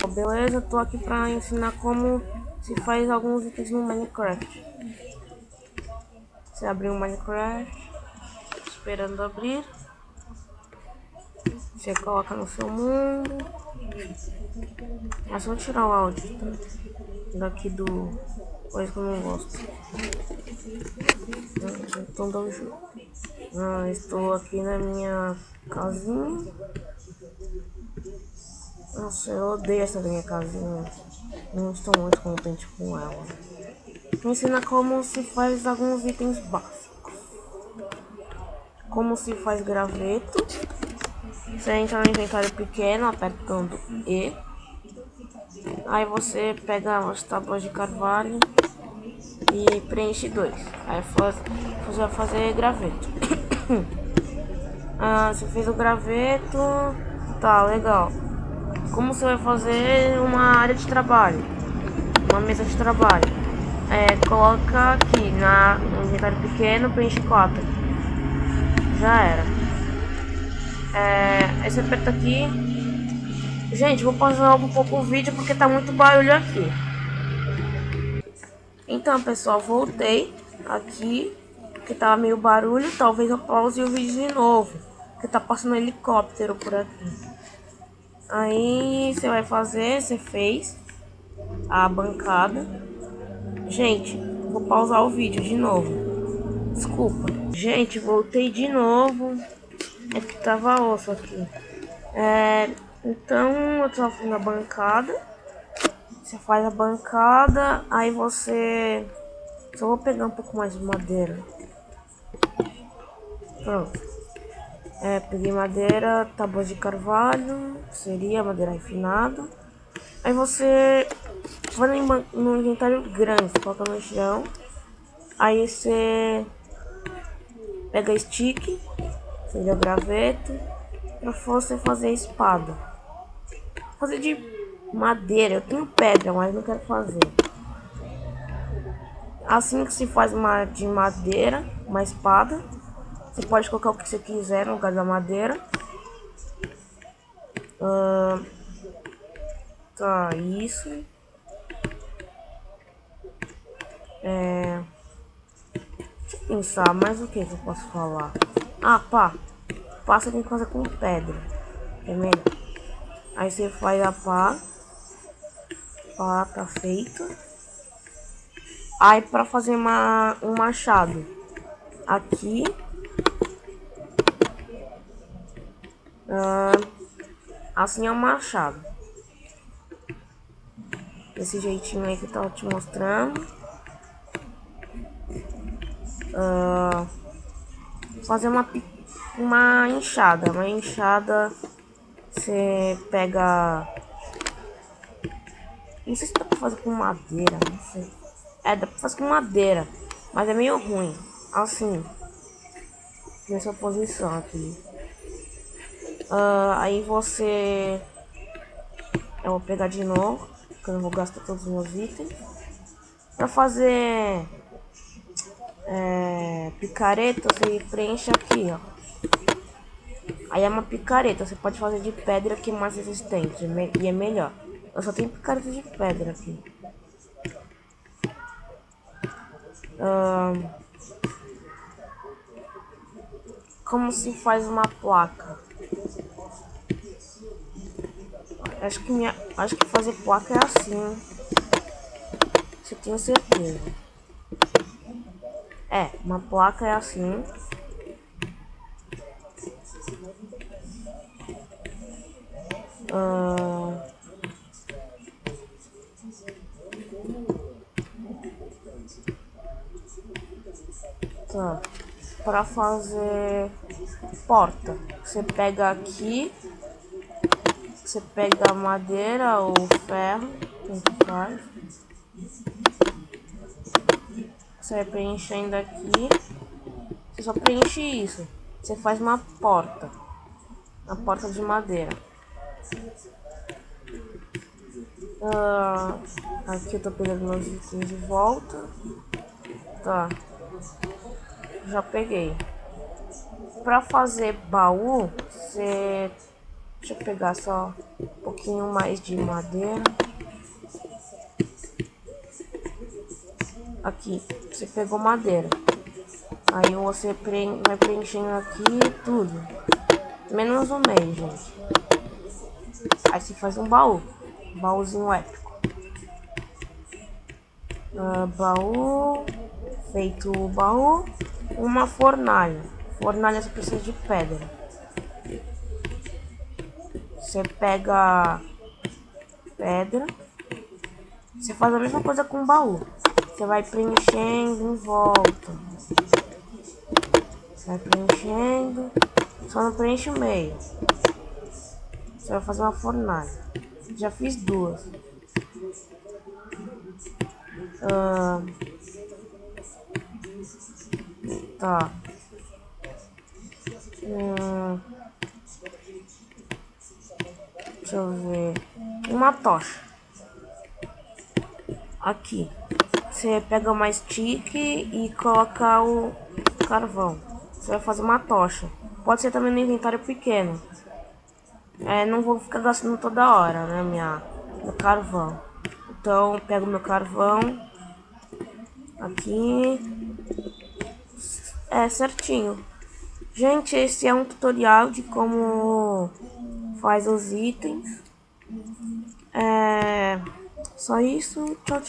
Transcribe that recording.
Beleza, tô aqui pra ensinar como se faz alguns itens no Minecraft. Você abrir o Minecraft, esperando abrir. Você coloca no seu mundo. É só tirar o áudio, tá? Daqui do coisa que eu não gosto. Então dá um jogo. Estou aqui na minha casinha. Nossa, eu odeio essa minha casinha. Não estou muito contente com ela. Vou ensinar como se faz alguns itens básicos. Como se faz graveto. Você entra no inventário pequeno, apertando E. Aí você pega as tábuas de carvalho e preenche 2. Aí você vai fazer graveto. Você fez o graveto. Tá, legal. Como você vai fazer uma área de trabalho? Uma mesa de trabalho. Coloca aqui no inventário pequeno, preenche 4. Já era. Aí você aperta aqui. Gente, vou pausar um pouco o vídeo porque tá muito barulho aqui. Então, pessoal, voltei aqui porque tava meio barulho. Talvez eu pause o vídeo de novo, porque tá passando um helicóptero por aqui. Aí você fez a bancada. Gente, vou pausar o vídeo de novo. Desculpa. Gente, voltei de novo. É que tava osso aqui. Então eu tô fazendo a bancada. Você faz a bancada, aí você... Só vou pegar um pouco mais de madeira. Pronto. Peguei madeira, tábuas de carvalho, seria madeira refinada. Aí você vai no inventário grande, coloca no chão. Aí você pega stick, seria graveto, pra você fazer espada. Fazer de madeira, eu tenho pedra, mas não quero fazer. Assim que se faz uma de madeira, uma espada. Você pode colocar o que você quiser no lugar da madeira. Tá, isso. Deixa eu pensar, mais o que eu posso falar? Pá, você tem que fazer com pedra. É melhor. Aí você faz a pá. Pá, tá feito. Aí pra fazer um machado. Aqui. Assim é um machado. Desse jeitinho aí que eu tava te mostrando. Fazer uma enxada. Uma enxada, você pega... Não sei se dá pra fazer com madeira, não sei. Dá pra fazer com madeira, mas é meio ruim. Assim, nessa posição aqui. Aí você... Eu vou pegar de novo, porque eu não vou gastar todos os meus itens. Pra fazer... picareta, você preenche aqui, ó. Aí é uma picareta, você pode fazer de pedra que é mais resistente e é melhor. Eu só tenho picareta de pedra aqui. Como se faz uma placa? Acho que fazer placa é assim. Isso eu tenho certeza. Uma placa é assim. Tá. Para fazer porta, você pega aqui, você pega madeira ou ferro, tanto faz. Você vai preenchendo aqui. Você só preenche isso. Você faz uma porta de madeira. Aqui eu tô pegando meus itens de volta. Tá. Já peguei. Pra fazer baú, você... Deixa eu pegar só um pouquinho pouquinho mais de madeira. Aqui, você pegou madeira. Aí você vai preenchendo aqui tudo. Menos o meio, gente. Aí você faz um baú. Baúzinho épico. Baú. Feito o baú. Uma fornalha. Fornalha você precisa de pedra. Você pega pedra. Você faz a mesma coisa com o baú. Você vai preenchendo em volta. Você vai preenchendo. Só não preenche o meio. Você vai fazer uma fornalha. Já fiz duas. Tá. Deixa eu ver. Uma tocha. Aqui. Você pega mais stick e coloca o carvão. Você vai fazer uma tocha. Pode ser também no inventário pequeno. Não vou ficar gastando toda hora, né, meu carvão. Então, eu pego meu carvão. Aqui. Certinho. Gente, esse é um tutorial de como faz os itens. Só isso. Tchau, tchau.